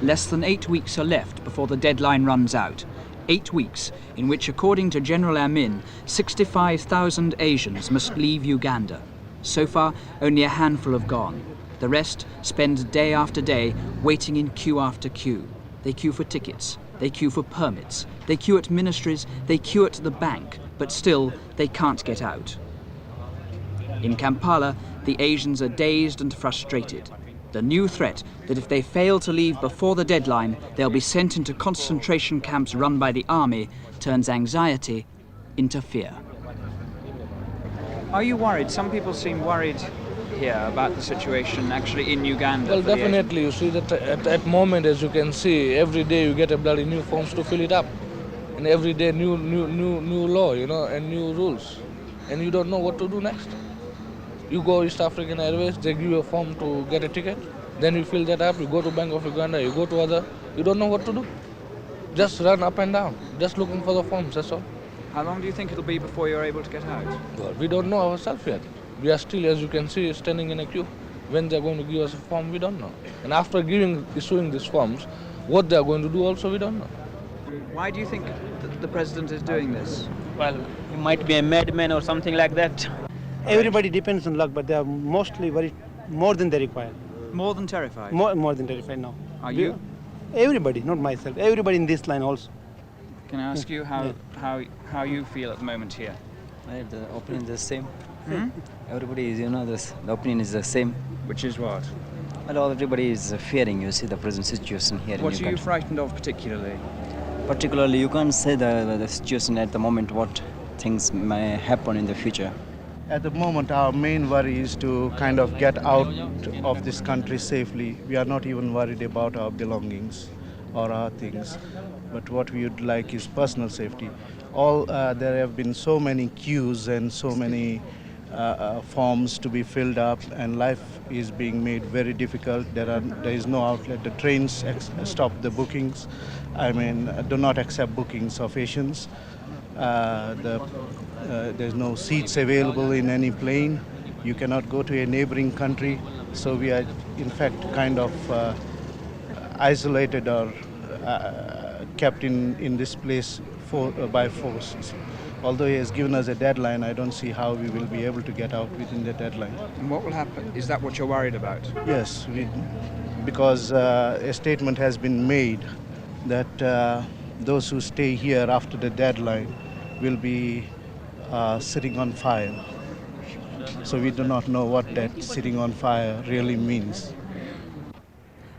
Less than 8 weeks are left before the deadline runs out. 8 weeks in which, according to General Amin, 65,000 Asians must leave Uganda. So far, only a handful have gone. The rest spend day after day waiting in queue after queue. They queue for tickets, they queue for permits, they queue at ministries, they queue at the bank, but still they can't get out. In Kampala, the Asians are dazed and frustrated. The new threat that if they fail to leave before the deadline, they'll be sent into concentration camps run by the army turns anxiety into fear. Are you worried? Some people seem worried here about the situation actually in Uganda. Well, definitely. You see that at that moment, as you can see, every day you get a bloody new forms to fill it up, and every day new law, and new rules, and you don't know what to do next. You go East African Airways, they give you a form to get a ticket, then you fill that up. You go to Bank of Uganda, you go to other, you don't know what to do. Just run up and down, just looking for the forms. That's all. How long do you think it'll be before you're able to get out? Well, we don't know ourselves yet. We are still, as you can see, standing in a queue. When they're going to give us a form, we don't know. And after issuing these forms, what they're going to do also, we don't know. Why do you think that the president is doing this? Well, he might be a madman or something like that. Everybody depends on luck, but they are mostly very more than they require. More than terrified? More than terrified now. Are you? Everybody, not myself. Everybody in this line also. Can I ask you how you feel at the moment here? The opinion is the same. Everybody is, the opinion is the same. Which is what? Well, everybody is fearing, you see, the present situation here in Uganda. What are you frightened of particularly? Particularly, you can't say the situation at the moment, what things may happen in the future. At the moment, our main worry is to kind of get out of this country safely. We are not even worried about our belongings or our things, but what we would like is personal safety. There have been so many queues and so many forms to be filled up, and life is being made very difficult. There is no outlet. The trains stop the bookings. Do not accept bookings of Asians. There's no seats available in any plane. You cannot go to a neighboring country. So we are, in fact, kind of isolated or kept in this place by force. Although he has given us a deadline, I don't see how we will be able to get out within the deadline. And what will happen? Is that what you're worried about? Yes, because a statement has been made that those who stay here after the deadline will be sitting on fire. So we do not know what that sitting on fire really means.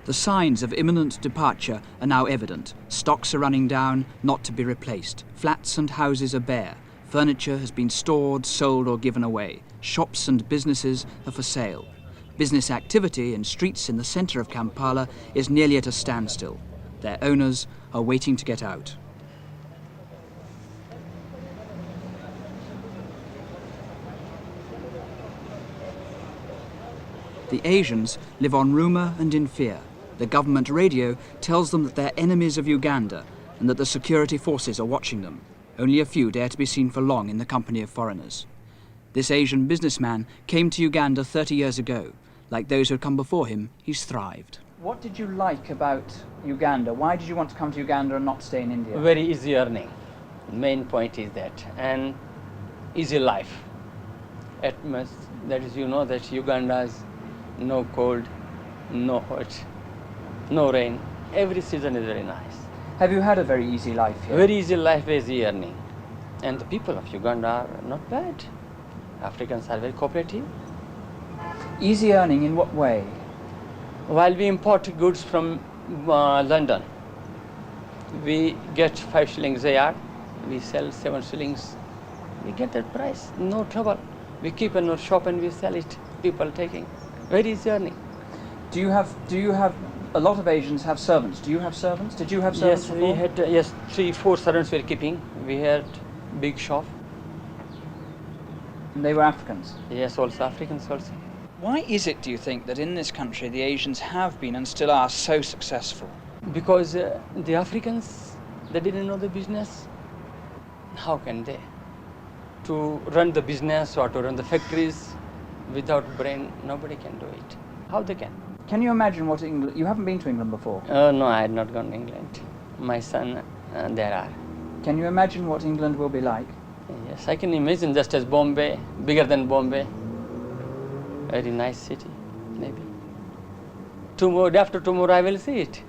The signs of imminent departure are now evident. Stocks are running down, not to be replaced. Flats and houses are bare. Furniture has been stored, sold or given away. Shops and businesses are for sale. Business activity in streets in the centre of Kampala is nearly at a standstill. Their owners are waiting to get out. The Asians live on rumour and in fear. The government radio tells them that they're enemies of Uganda and that the security forces are watching them. Only a few dare to be seen for long in the company of foreigners. This Asian businessman came to Uganda 30 years ago. Like those who had come before him, he's thrived. What did you like about Uganda? Why did you want to come to Uganda and not stay in India? Very easy earning. Main point is that. And easy life. At most, that is, that Uganda's no cold, no hot, no rain. Every season is very nice. Have you had a very easy life here? Very easy life, easy earning. And the people of Uganda are not bad. Africans are very cooperative. Easy earning in what way? While we import goods from London, we get 5 shillings a yard. We sell 7 shillings. We get that price, no trouble. We keep in our shop and we sell it. People taking. Very easy earning. Do you have a lot of Asians have servants? Do you have servants? Did you have servants Yes, before? we had 3-4 servants we were keeping. We had big shop. And they were Africans? Yes, also Africans also. Why is it, do you think, that in this country the Asians have been and still are so successful? Because the Africans, they didn't know the business. How can they? To run the business or to run the factories without brain, nobody can do it. How they can? Can you imagine what England... You haven't been to England before. No, I had not gone to England. My son, there are. Can you imagine what England will be like? Yes, I can imagine just as Bombay, bigger than Bombay. Very nice city, maybe. Tomorrow, day after tomorrow, I will see it.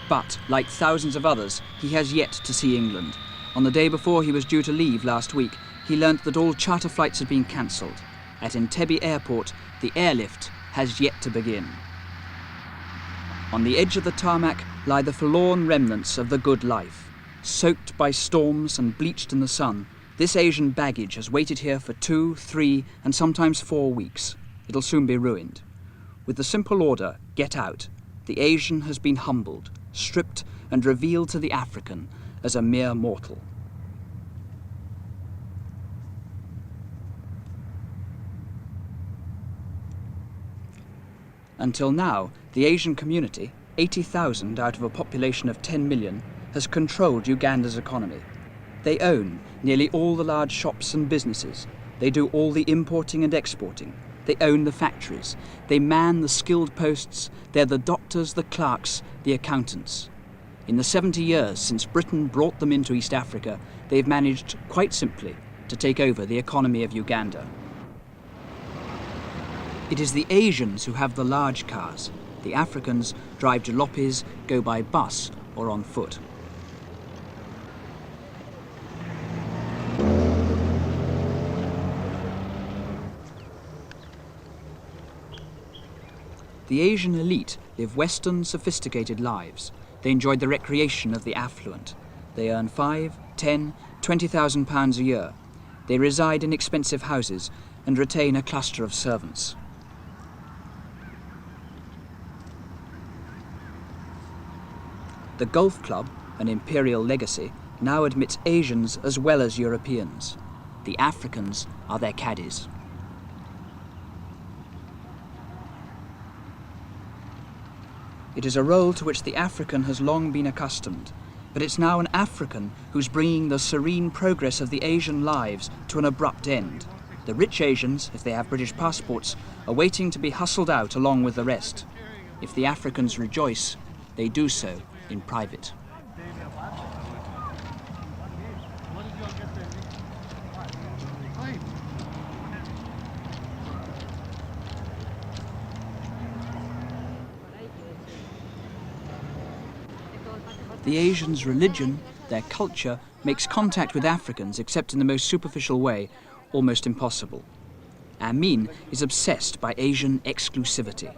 But, like thousands of others, he has yet to see England. On the day before he was due to leave last week, he learnt that all charter flights had been cancelled. At Entebbe Airport, the airlift has yet to begin. On the edge of the tarmac lie the forlorn remnants of the good life. Soaked by storms and bleached in the sun, this Asian baggage has waited here for 2, 3, and sometimes 4 weeks. It'll soon be ruined. With the simple order, get out, the Asian has been humbled, stripped and revealed to the African as a mere mortal. Until now, the Asian community, 80,000 out of a population of 10 million, has controlled Uganda's economy. They own nearly all the large shops and businesses. They do all the importing and exporting. They own the factories. They man the skilled posts. They're the doctors, the clerks, the accountants. In the 70 years since Britain brought them into East Africa, they've managed, quite simply, to take over the economy of Uganda. It is the Asians who have the large cars. The Africans drive jalopies, go by bus or on foot. The Asian elite live Western, sophisticated lives. They enjoy the recreation of the affluent. They earn 5, 10, 20,000 pounds a year. They reside in expensive houses and retain a cluster of servants. The Golf Club, an imperial legacy, now admits Asians as well as Europeans. The Africans are their caddies. It is a role to which the African has long been accustomed, but it's now an African who's bringing the serene progress of the Asian lives to an abrupt end. The rich Asians, if they have British passports, are waiting to be hustled out along with the rest. If the Africans rejoice, they do so in private. The Asians' religion, their culture, makes contact with Africans, except in the most superficial way, almost impossible. Amin is obsessed by Asian exclusivity.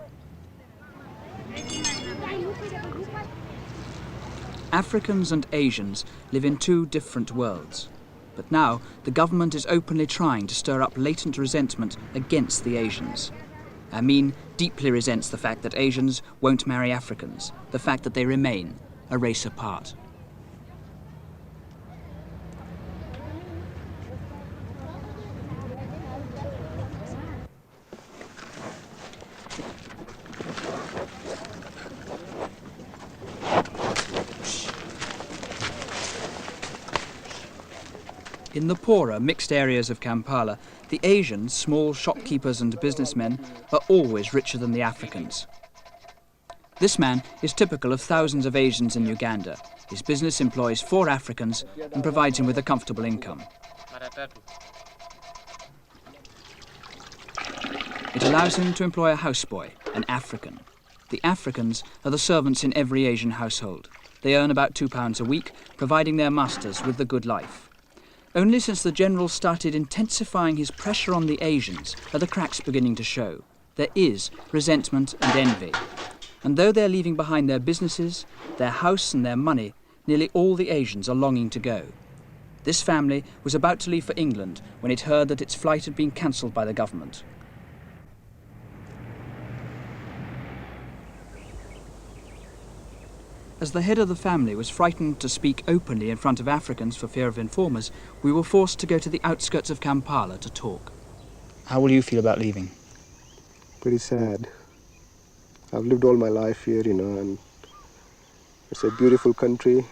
Africans and Asians live in two different worlds. But now, the government is openly trying to stir up latent resentment against the Asians. Amin deeply resents the fact that Asians won't marry Africans, the fact that they remain a race apart. In the poorer, mixed areas of Kampala, the Asians, small shopkeepers and businessmen, are always richer than the Africans. This man is typical of thousands of Asians in Uganda. His business employs 4 Africans and provides him with a comfortable income. It allows him to employ a houseboy, an African. The Africans are the servants in every Asian household. They earn about £2 a week, providing their masters with the good life. Only since the general started intensifying his pressure on the Asians are the cracks beginning to show. There is resentment and envy. And though they're leaving behind their businesses, their house and their money, nearly all the Asians are longing to go. This family was about to leave for England when it heard that its flight had been cancelled by the government. As the head of the family was frightened to speak openly in front of Africans for fear of informers, we were forced to go to the outskirts of Kampala to talk. How will you feel about leaving? Pretty sad. I've lived all my life here, and it's a beautiful country.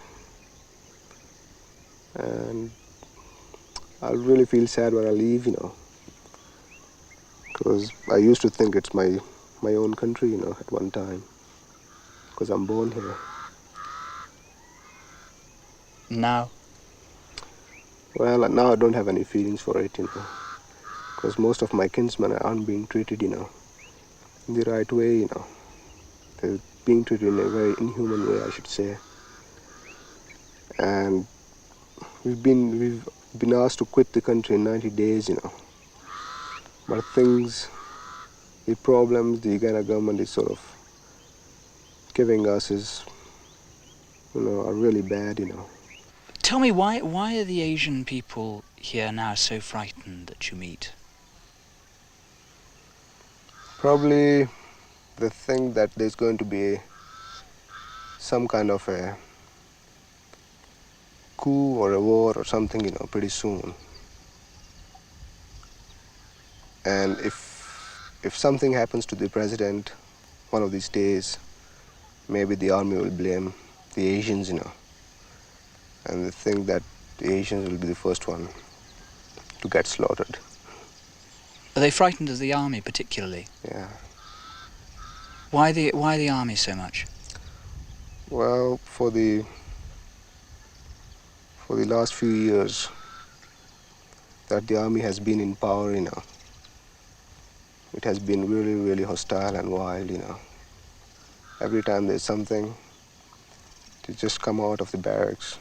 And I'll really feel sad when I leave, Because I used to think it's my own country, at one time, because I'm born here. Now? Well, now I don't have any feelings for it, because most of my kinsmen aren't being treated, in the right way, They're being treated in a very inhuman way, I should say. And we've been asked to quit the country in 90 days, But the problems the Uganda government is sort of giving us are really bad, Tell me, why are the Asian people here now so frightened that you meet? Probably they think that there's going to be some kind of a coup or a war or something, pretty soon. And if something happens to the president one of these days, maybe the army will blame the Asians, and they think that the Asians will be the first one to get slaughtered. Are they frightened of the army particularly? Yeah. Why the army so much? Well, for the last few years that the army has been in power, it has been really, really hostile and wild, Every time there's something, they just come out of the barracks,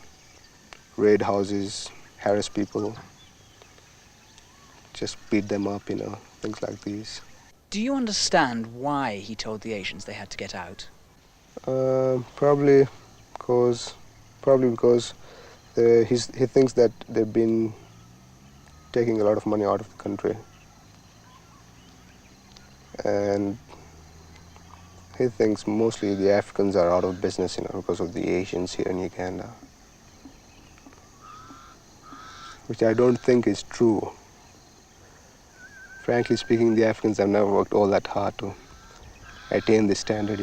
raid houses, harass people, just beat them up, things like these. Do you understand why he told the Asians they had to get out? Probably because he thinks that they've been taking a lot of money out of the country, and he thinks mostly the Africans are out of business, because of the Asians here in Uganda, which I don't think is true. Frankly speaking, the Africans have never worked all that hard to attain this standard,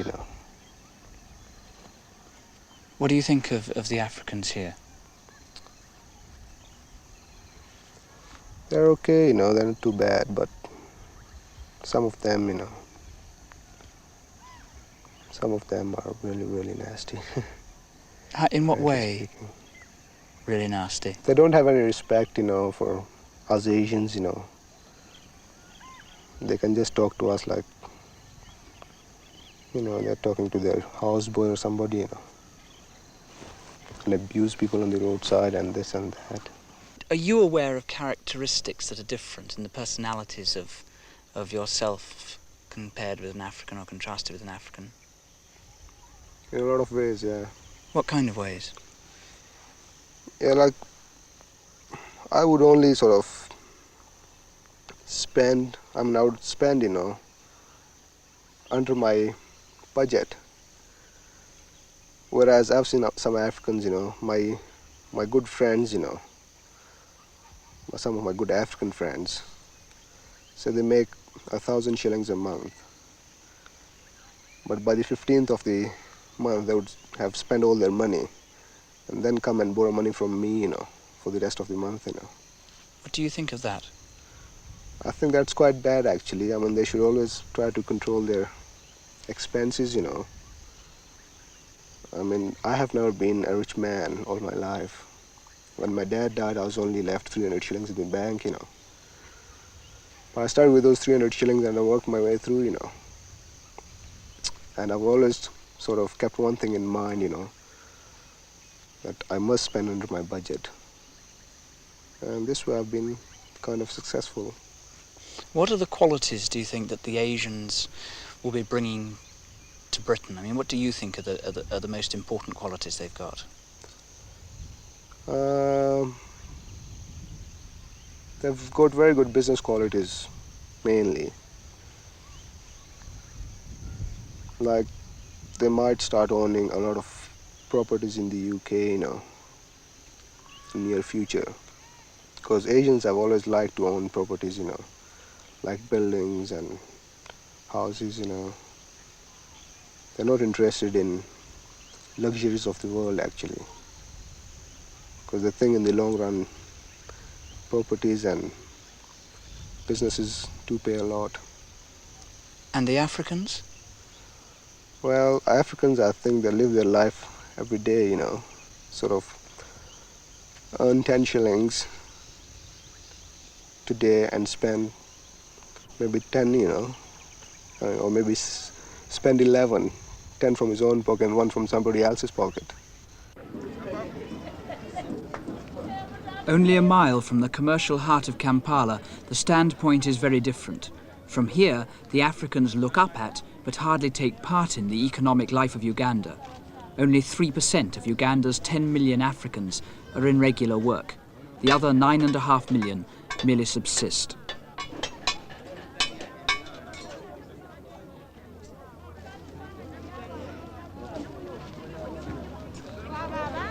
What do you think of the Africans here? They're okay, they're not too bad, but some of them, some of them are really, really nasty. In what Frankly way? speaking. Really nasty. They don't have any respect, for us Asians, They can just talk to us like, they're talking to their houseboy or somebody, and abuse people on the roadside and this and that. Are you aware of characteristics that are different in the personalities of yourself compared with an African or contrasted with an African? In a lot of ways, yeah. What kind of ways? Yeah, like, I would only sort of I would spend, under my budget. Whereas I've seen some Africans, my good friends, some of my good African friends, so they make 1,000 shillings a month. But by the 15th of the month, they would have spent all their money and then come and borrow money from me, for the rest of the month, What do you think of that? I think that's quite bad, actually. I mean, they should always try to control their expenses, I mean, I have never been a rich man all my life. When my dad died, I was only left 300 shillings in the bank, But I started with those 300 shillings and I worked my way through, And I've always sort of kept one thing in mind, that I must spend under my budget. And this way I've been kind of successful. What are the qualities, do you think, that the Asians will be bringing to Britain? I mean, what do you think are the most important qualities they've got? They've got very good business qualities, mainly. Like, they might start owning a lot of properties in the UK, in near future. Because Asians have always liked to own properties, like buildings and houses, They're not interested in luxuries of the world, actually. Because they think in the long run, properties and businesses do pay a lot. And the Africans? Well, Africans, I think they live their life every day, you know, sort of earn 10 shillings today and spend maybe 10, you know, or maybe spend 11, 10 from his own pocket and 1 from somebody else's pocket. Only a mile from the commercial heart of Kampala, the standpoint is very different. From here, the Africans look up at, but hardly take part in, the economic life of Uganda. Only 3% of Uganda's 10 million Africans are in regular work. The other 9.5 million merely subsist.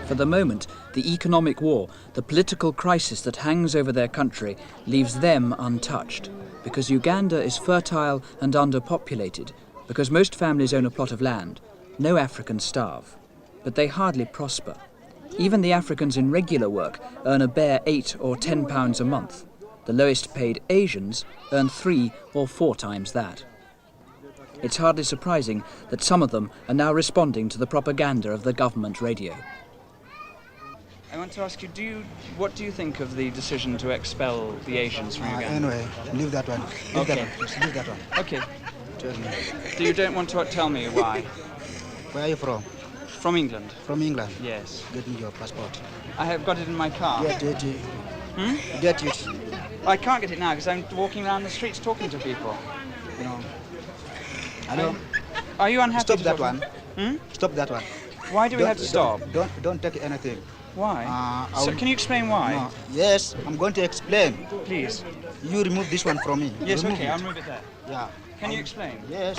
For the moment, the economic war, the political crisis that hangs over their country, leaves them untouched. Because Uganda is fertile and underpopulated, because most families own a plot of land, no Africans starve. But they hardly prosper. Even the Africans in regular work earn a bare £8 or £10 a month. The lowest paid Asians earn 3 or 4 times that. It's hardly surprising that some of them are now responding to the propaganda of the government radio. I want to ask you, what do you think of the decision to expel the Asians from Uganda? Anyway, leave that one. Leave that one. Just leave that one. Okay. You don't want to tell me why? Where are you from? From England. From England? Yes. Get me your passport. I have got it in my car. Get it. Get it. I can't get it now because I'm walking around the streets talking to people. No. Hello? Are you unhappy? Stop that one. Stop that one. Why do we have to stop? Don't take anything. Why? So can you explain why? No. Yes, I'm going to explain. Please. You remove this one from me. Yes, remove okay, it. I'll move it there. Yeah. Can you explain? Yes.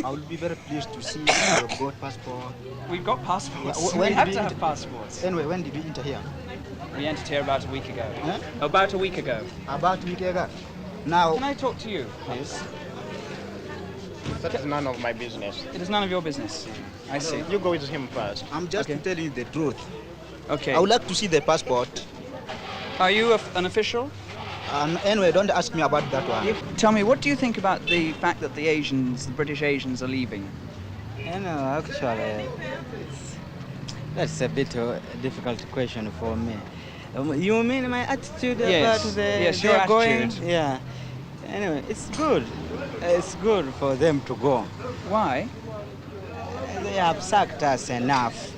I will be very pleased to see your boat passport. We've got passports. Yeah, We have to have passports. Anyway, when did you enter here? We entered here about a week ago. Huh? About a week ago. About a week ago. Now. Can I talk to you, please? That is none of my business. It is none of your business. I see. You go with him first. I'm just telling you the truth. Okay. I would like to see the passport. Are you an official? Anyway, don't ask me about that one. Tell me, what do you think about the fact that the British Asians are leaving? Actually, that's a bit difficult question for me. You mean my attitude Yes. about Yes, your going? attitude. Yeah. Anyway, it's good. It's good for them to go. Why? They have sacked us enough.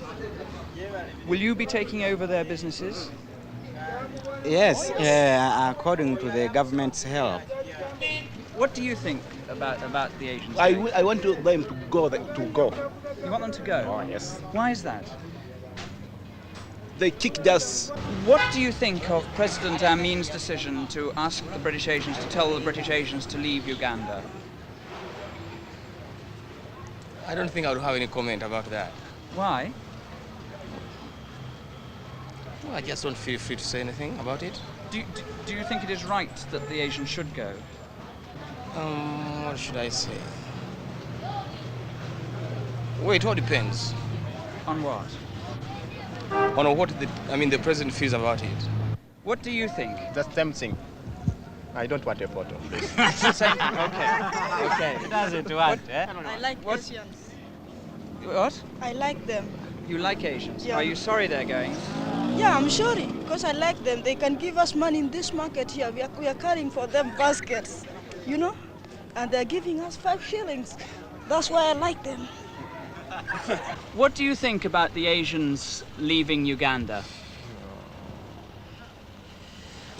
Will you be taking over their businesses? Yes, according to the government's help. What do you think about the Asians? I want them to go. You want them to go? Oh, yes. Why is that? They kicked us. What do you think of President Amin's decision to ask the British Asians, to tell the British Asians to leave Uganda? I don't think I would have any comment about that. Why? Well, I just don't feel free to say anything about it. Do you think it is right that the Asians should go? What should I say? Well, it all depends. On what? On what the president feels about it. What do you think? The same thing. I don't want a photo, please. Same thing. Okay. Does it want, I like Asians. What? I like them. You like Asians? Yeah. Are you sorry they're going? Yeah, I'm sorry, because I like them. They can give us money in this market here. We are carrying for them baskets, you know? And they're giving us 5 shillings. That's why I like them. What do you think about the Asians leaving Uganda?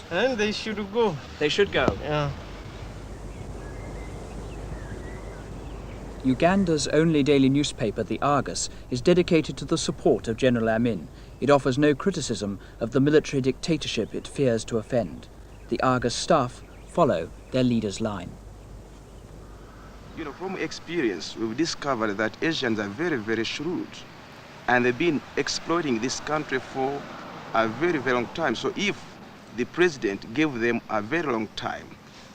And they should go. They should go. Yeah. Uganda's only daily newspaper, the Argus, is dedicated to the support of General Amin. It offers no criticism of the military dictatorship it fears to offend. The Argus staff follow their leader's line. You know, from experience, we've discovered that Asians are very, very shrewd. And they've been exploiting this country for a very, very long time. So if the president gave them a very long time,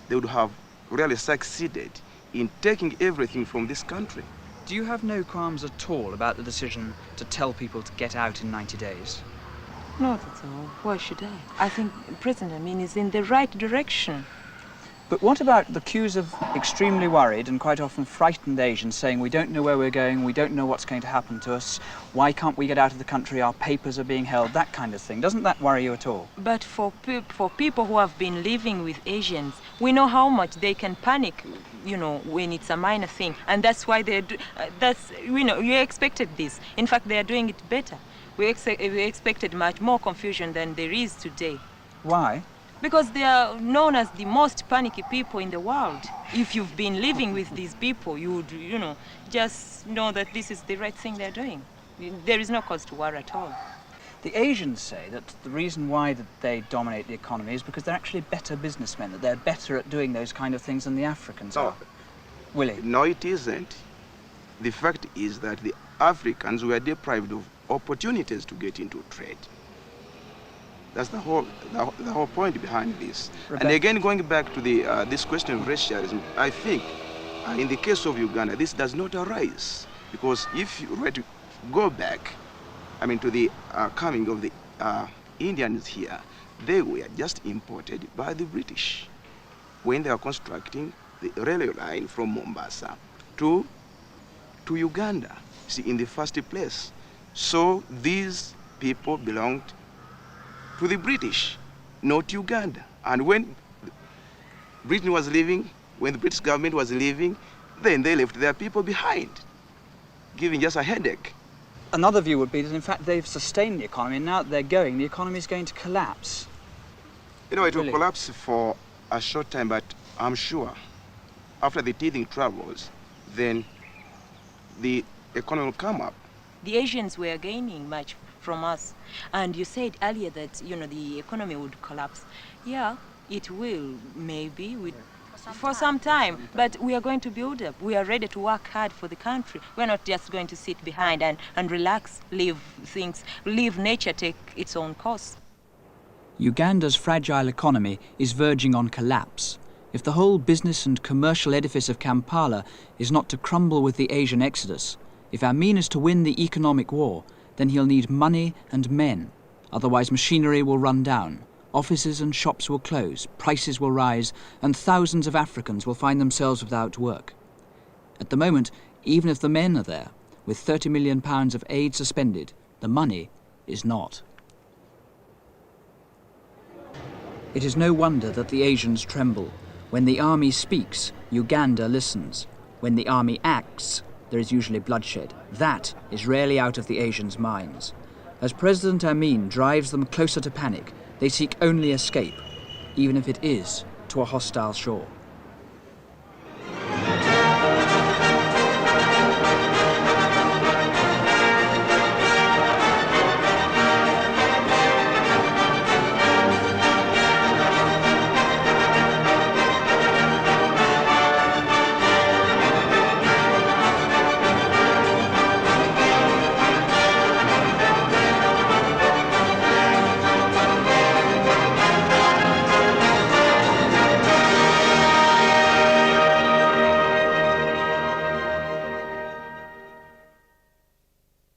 they would have really succeeded in taking everything from this country. Do you have no qualms at all about the decision to tell people to get out in 90 days? Not at all. Why should I? I think President Amin is in the right direction. But what about the queues of extremely worried and quite often frightened Asians saying, we don't know where we're going, we don't know what's going to happen to us, why can't we get out of the country, our papers are being held, that kind of thing. Doesn't that worry you at all? But for people who have been living with Asians, we know how much they can panic, you know, when it's a minor thing. And that's why you expected this. In fact, they are doing it better. We expected much more confusion than there is today. Why? Because they are known as the most panicky people in the world. If you've been living with these people, you would, you know, just know that this is the right thing they're doing. There is no cause to worry at all. The Asians say that the reason why they dominate the economy is because they're actually better businessmen, that they're better at doing those kind of things than the Africans are. Willie? No, it isn't. The fact is that the Africans were deprived of opportunities to get into trade. That's the whole point behind this. Rebecca. And again, going back to the this question of racialism, I think in the case of Uganda, this does not arise, because if you were to go back, I mean, to the coming of the Indians here, they were just imported by the British when they were constructing the railway line from Mombasa to Uganda, see, in the first place. So these people belonged to the British, not Uganda. And when Britain was leaving, when the British government was leaving, then they left their people behind, giving just a headache. Another view would be that, in fact, they've sustained the economy, and now that they're going, the economy is going to collapse. You know, it will collapse for a short time, but I'm sure after the teething troubles, then the economy will come up. The Asians were gaining much from us. And you said earlier that, you know, the economy would collapse. Yeah, it will, maybe, for some time. But we are going to build up. We are ready to work hard for the country. We're not just going to sit behind and relax, leave nature take its own course. Uganda's fragile economy is verging on collapse. If the whole business and commercial edifice of Kampala is not to crumble with the Asian exodus, if Amin is to win the economic war, then he'll need money and men. Otherwise machinery will run down, offices and shops will close, prices will rise, and thousands of Africans will find themselves without work. At the moment, even if the men are there, with £30 million of aid suspended, the money is not. It is no wonder that the Asians tremble. When the army speaks, Uganda listens. When the army acts, there is usually bloodshed. That is rarely out of the Asians' minds. As President Amin drives them closer to panic, they seek only escape, even if it is to a hostile shore.